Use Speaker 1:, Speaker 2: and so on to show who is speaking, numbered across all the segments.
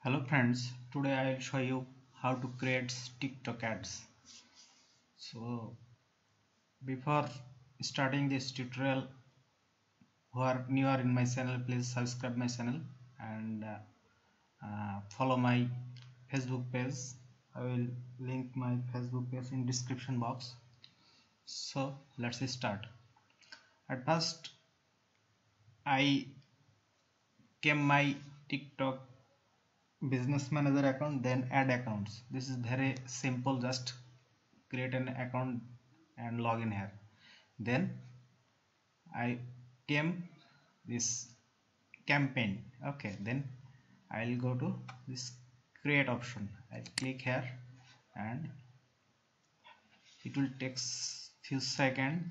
Speaker 1: Hello friends, today I will show you how to create TikTok ads. So before starting this tutorial, who are newer in my channel, please subscribe my channel and follow my Facebook page. I will link my Facebook page in description box. So let's start. At first I came my TikTok business manager account, then add accounts. This is very simple, just create an account and log in here. Then I came this campaign. Okay, then I'll go to this create option. I'll click here and it will take few seconds.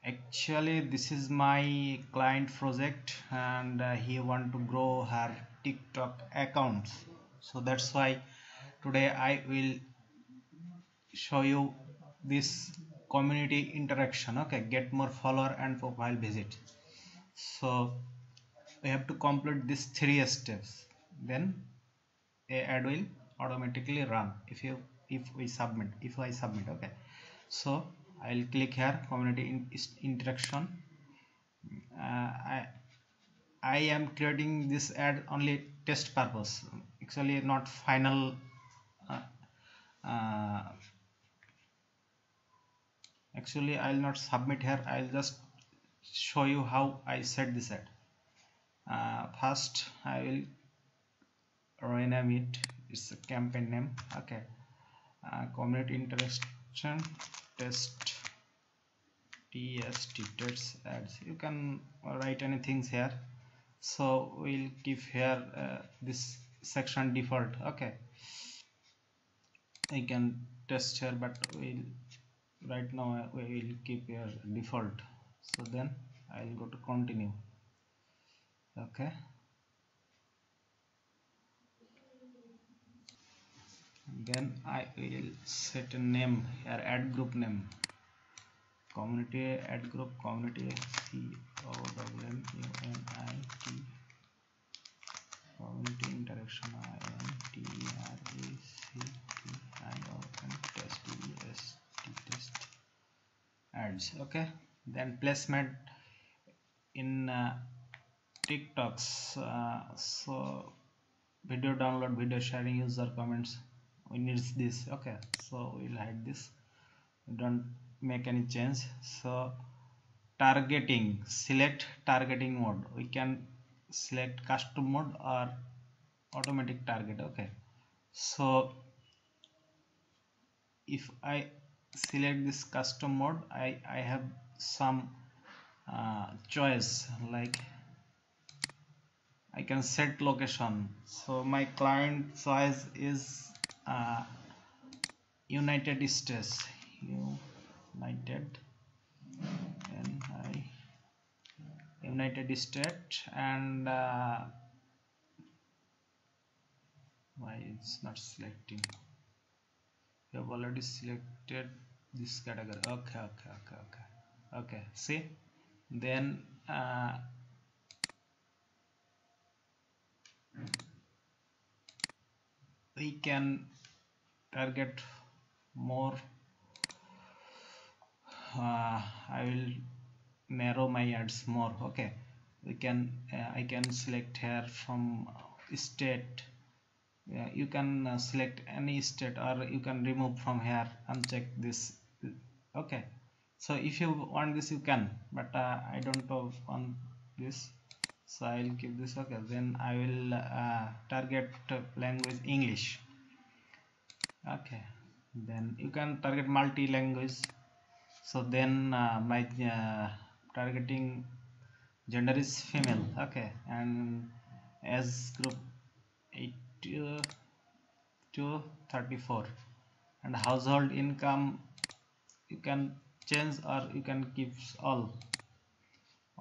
Speaker 1: Actually this is my client project and he want to grow her TikTok accounts, so that's why today I will show you this community interaction. Okay, get more follower and profile visit. So we have to complete these three steps, then a ad will automatically run if I submit. Okay, so I'll click here community interaction. I am creating this ad only test purpose, actually not final. uh, uh, Actually I'll not submit here, I'll just show you how I set this ad. First I will rename it, it's a campaign name. Okay, community interaction test test ads. You can write anything here, so we'll keep here this section default. Okay, I can test here, but we'll right now we will keep here default. So then I'll go to continue. Okay, then I will set a name here, add group name, community ad group, community COMMUNIT, community interaction test ads. Okay, then placement in TikToks. So video download, video sharing, user comments, we need this. Okay, so we'll hide this, don't make any change. So targeting, select targeting mode, we can select custom mode or automatic target. Okay, so if I select this custom mode, I have some choice, like I can set location. So my client choice is uh, United States, United NI, United States, and why it's not selecting? You have already selected this category. Okay, see, then we can target more. I will narrow my ads more. Okay, we can I can select here from state. You can select any state, or you can remove from here, uncheck this. Okay, so if you want this you can, but I don't want this, so I'll keep this. Okay, then I will target language English. Okay, then you can target multi-language. So then my targeting gender is female. Okay, and as group 8 to 34, and household income you can change, or you can keep all.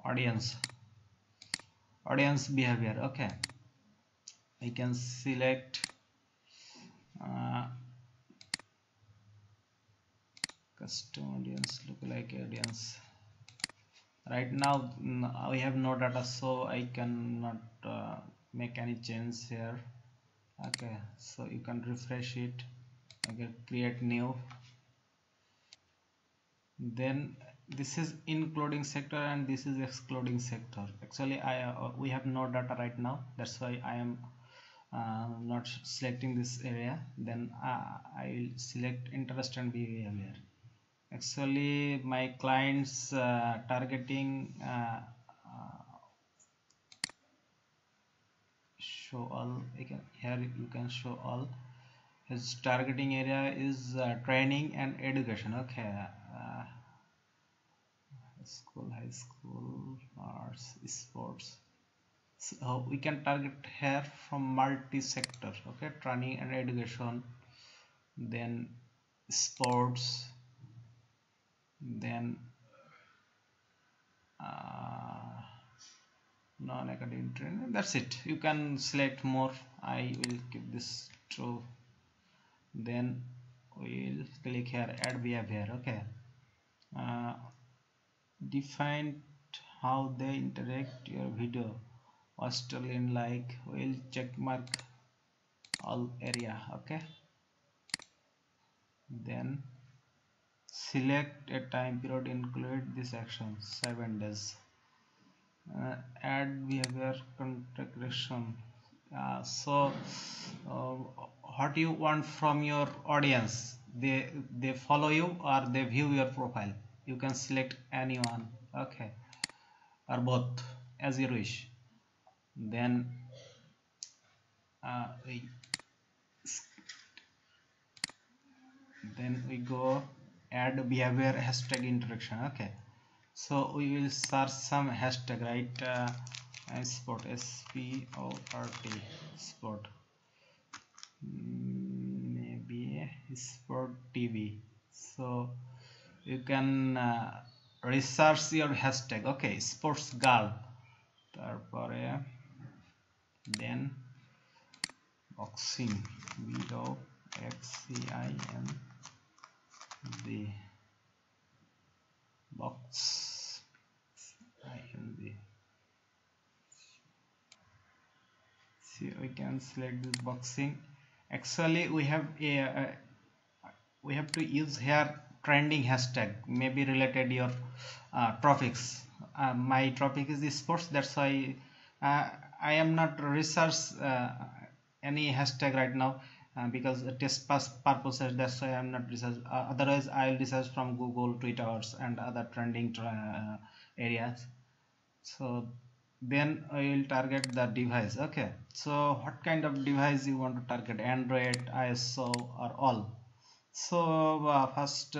Speaker 1: Audience behavior. Okay, I can select uh, custom audience, look like audience. Right now we have no data, so I cannot make any change here. Okay, so you can refresh it. Okay, create new. Then this is including sector and this is excluding sector. Actually we have no data right now, that's why I am not selecting this area. Then I will select interest and behavior. Actually my clients targeting show all. Here you can show all. His targeting area is training and education. Okay, school, high school, arts, sports. So we can target here from multi-sector. Okay, training and education, then sports, then uh, non-academic training. That's it. You can select more. I will keep this true. Then we'll click here, add behavior. Okay, uh, define how they interact your video. Australian like, will check mark all area. Okay, then select a time period, include this action 7 days. Add behavior contraction. So uh, what you want from your audience, they follow you or they view your profile. You can select anyone. Okay, or both as you wish. Then uh, we we go add behavior hashtag interaction. Okay, so we will search some hashtag, right? Sport, sport, sport, maybe sport TV. So you can research your hashtag. Okay, sports girl, তারপরে then boxing, BOXCIN, the box IND. See, we can select this boxing. Actually we have to use here trending hashtag, maybe related your topics. My topic is the sports, that's why I am not research any hashtag right now, because test purposes, that's why I am not research. Otherwise I will research from Google, Twitters and other trending areas. So then I will target the device. Okay, so what kind of device you want to target, Android, ISO or all? So first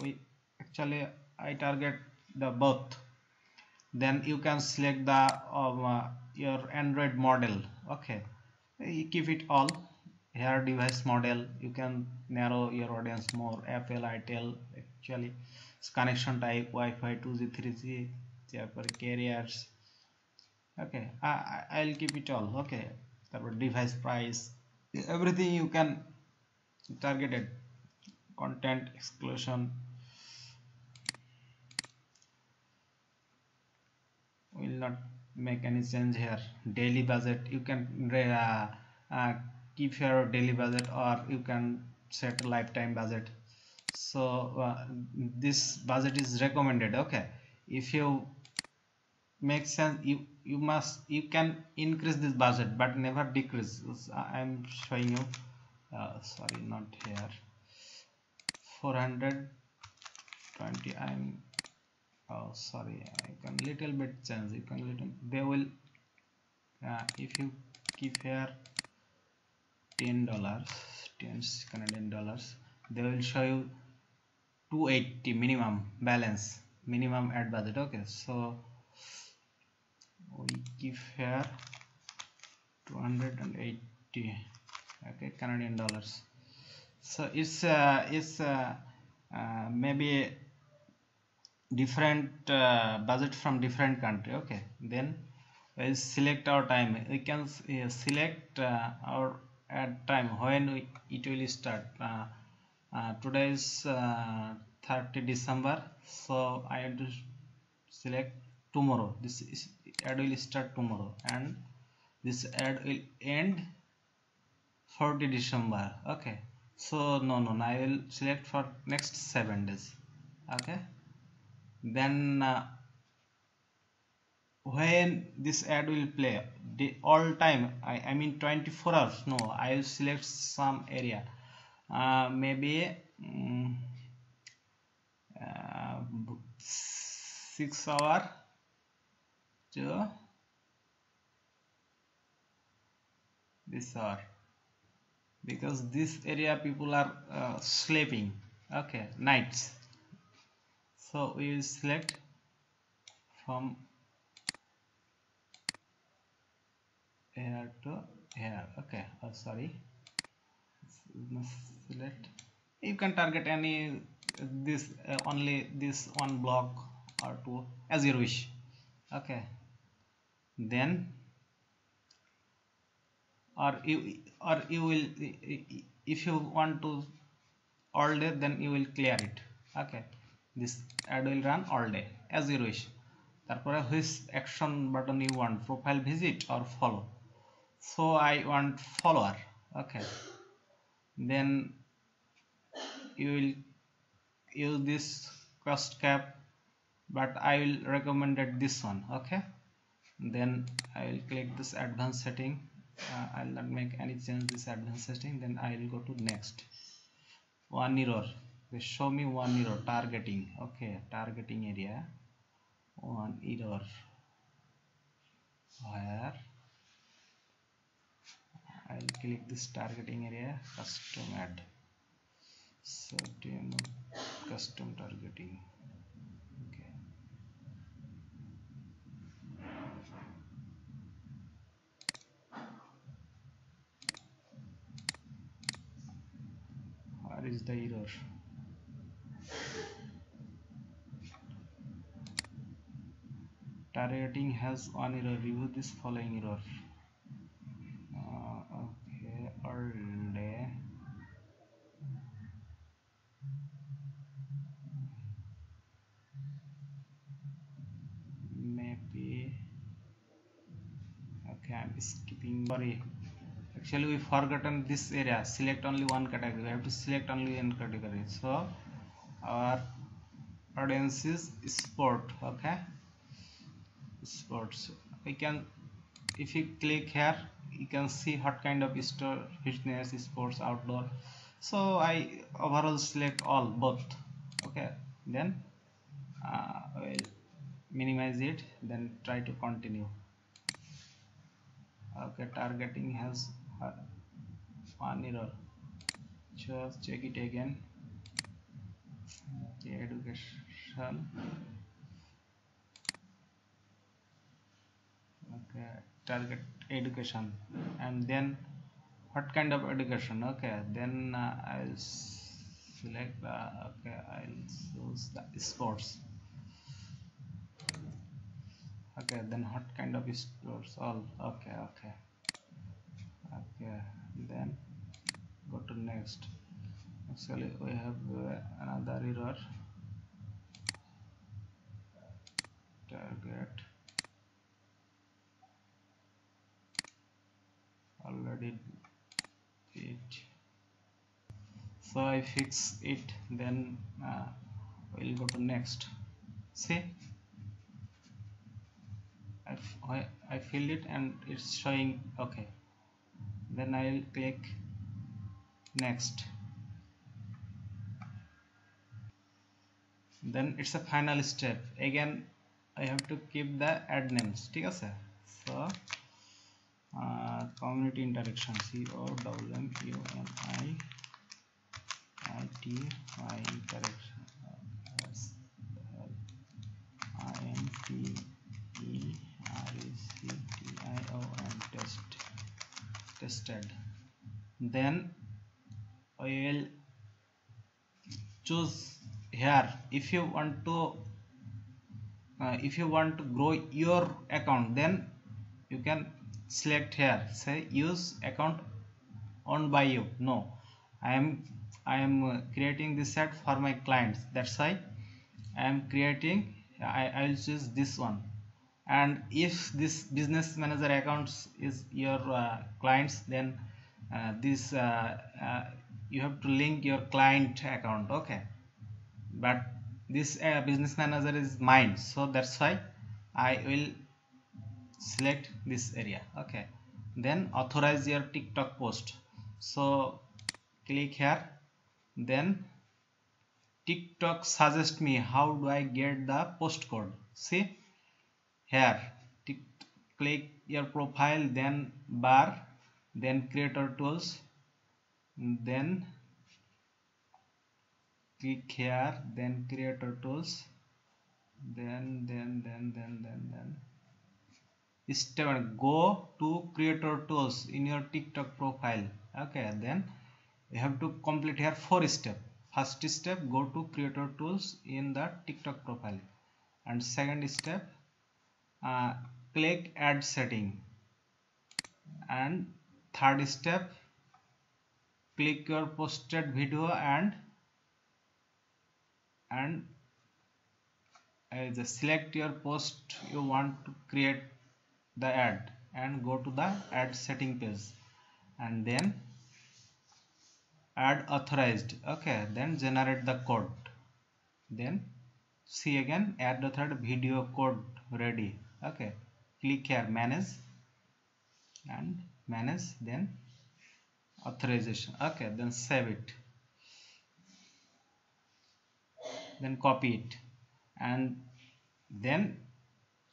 Speaker 1: we actually I target the both. Then you can select the your Android model. Okay, you keep it all here, device model. You can narrow your audience more. Apple, Itel. Actually it's connection type, Wi-Fi, 2G, 3G, carriers. Okay, I'll keep it all. Okay, the device price, everything you can target it. Content exclusion, will not make any change here. Daily budget, you can keep your daily budget, or you can set a lifetime budget. So this budget is recommended. Okay, if you make sense, you can increase this budget but never decrease. I'm showing you, sorry, not here, 420. I'm, oh sorry, I can little bit change. You can little, they will if you keep here $10, 10 Canadian dollars, they will show you 280 minimum balance, minimum ad budget. Okay, so we keep here 280, okay, Canadian dollars. So it's maybe different budget from different country. Okay, then we'll select our time. We can select our ad time when it will start. Today is 30 December, so I have to select tomorrow. This ad will start tomorrow and this ad will end 40 December. Okay, so no, I will select for next 7 days. Okay, then when this ad will play the all time, I mean 24 hours, no, I will select some area, maybe uh, 6 hour to this hour, because this area people are sleeping. Okay, nights, so we will select from here to here. Okay, oh sorry, select, you can target any this only this one block or two as you wish. Okay, then or you will, if you want to all day, then you will clear it. Okay, this ad will run all day as you wish. তারপরে which action button you want, profile visit or follow, so I want follower. Okay, then you will use this cost cap, but I will recommended this one. Okay, then I will click this advanced setting. I'll not make any change this advanced setting. Then I will go to next. One error, they show me one error, targeting. Okay, targeting area, one error, where I'll click this targeting area, custom add, certain custom targeting. Okay, where is the error? Targeting has one error, review this following error. Okay, all day, maybe. Okay, I'm skipping, sorry, actually we forgotten this area, select only one category. I have to select only one category, so our audience is sport. Okay, sports, we can, if you click here, you can see what kind of store, fitness, sports, outdoor, so I overall select all both. Okay, then will minimize it, then try to continue. Okay, targeting has one error, just check it again. Okay, education. Okay, target education, and then what kind of education? Okay, then I'll select okay, I'll choose the sports. Okay, then what kind of sports? All. Okay, okay, okay, then go to next. Actually we have another error, target already it, so I fix it, then we'll go to next. See, I filled it and it's showing. Okay, then I'll click next, then it's a final step. Again I have to keep the ad names. ठीक है, so community interaction, COMMUNITY interaction, INTERECTION tested. Then I will choose here, if you want to grow your account, then you can select here, say use account owned by you. No, I am creating this set for my clients, that's why I am creating I'll choose this one. And if this business manager accounts is your clients, then this you have to link your client account. Okay, but this business manager is mine, so that's why I will select this area. Okay, then authorize your TikTok post. So click here, then TikTok suggest me how do I get the post code. See here, tick, click your profile, then bar, then creator tools, then click here, then creator tools, then step one, go to creator tools in your TikTok profile. Okay, then you have to complete here 4 steps. First step, go to creator tools in the TikTok profile, and second step, uh, click add setting, and third step, click your posted video and just select your post you want to create the ad and go to the ad setting page, and then add authorized. Okay, then generate the code, then see again add the third video code ready. Okay, click here manage and manage, then authorization. Okay, then save it, then copy it, and then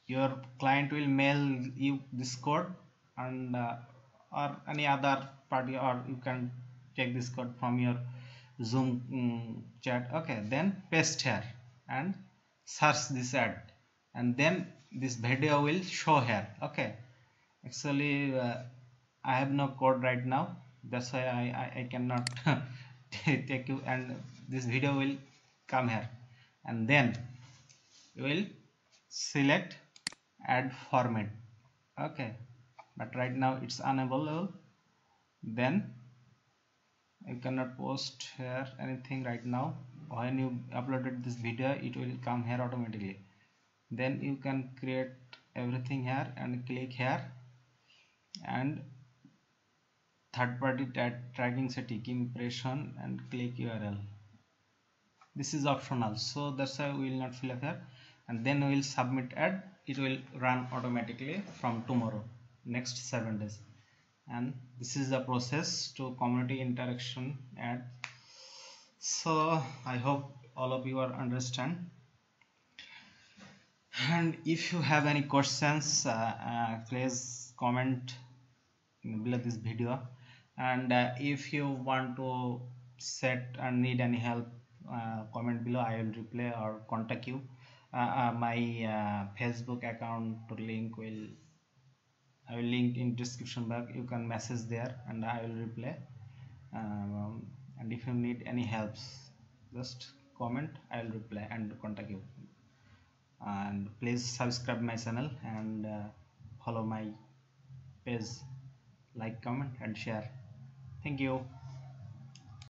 Speaker 1: your client will mail you this code, and or any other party, or you can check this code from your Zoom chat. Okay, then paste here and search this ad, and then this video will show here. Okay, actually I have no code right now, that's why I cannot take you, and this video will come here, and then you will select add format. Okay, but right now it's unavailable, then you cannot post here anything right now. When you uploaded this video, it will come here automatically, then you can create everything here and click here, and third party tracking setting impression and click URL. This is optional, so that's why we will not fill up here, and then we will submit ad. It will run automatically from tomorrow, next 7 days. And this is the process to community interaction ad. So I hope all of you are understand, and if you have any questions, please comment below this video, and if you want to set and need any help, comment below, I will reply or contact you. My Facebook account link will I will link in description box. You can message there and I will reply. And if you need any helps, just comment, I will reply and contact you. And please subscribe my channel and follow my page, like, comment and share. Thank you.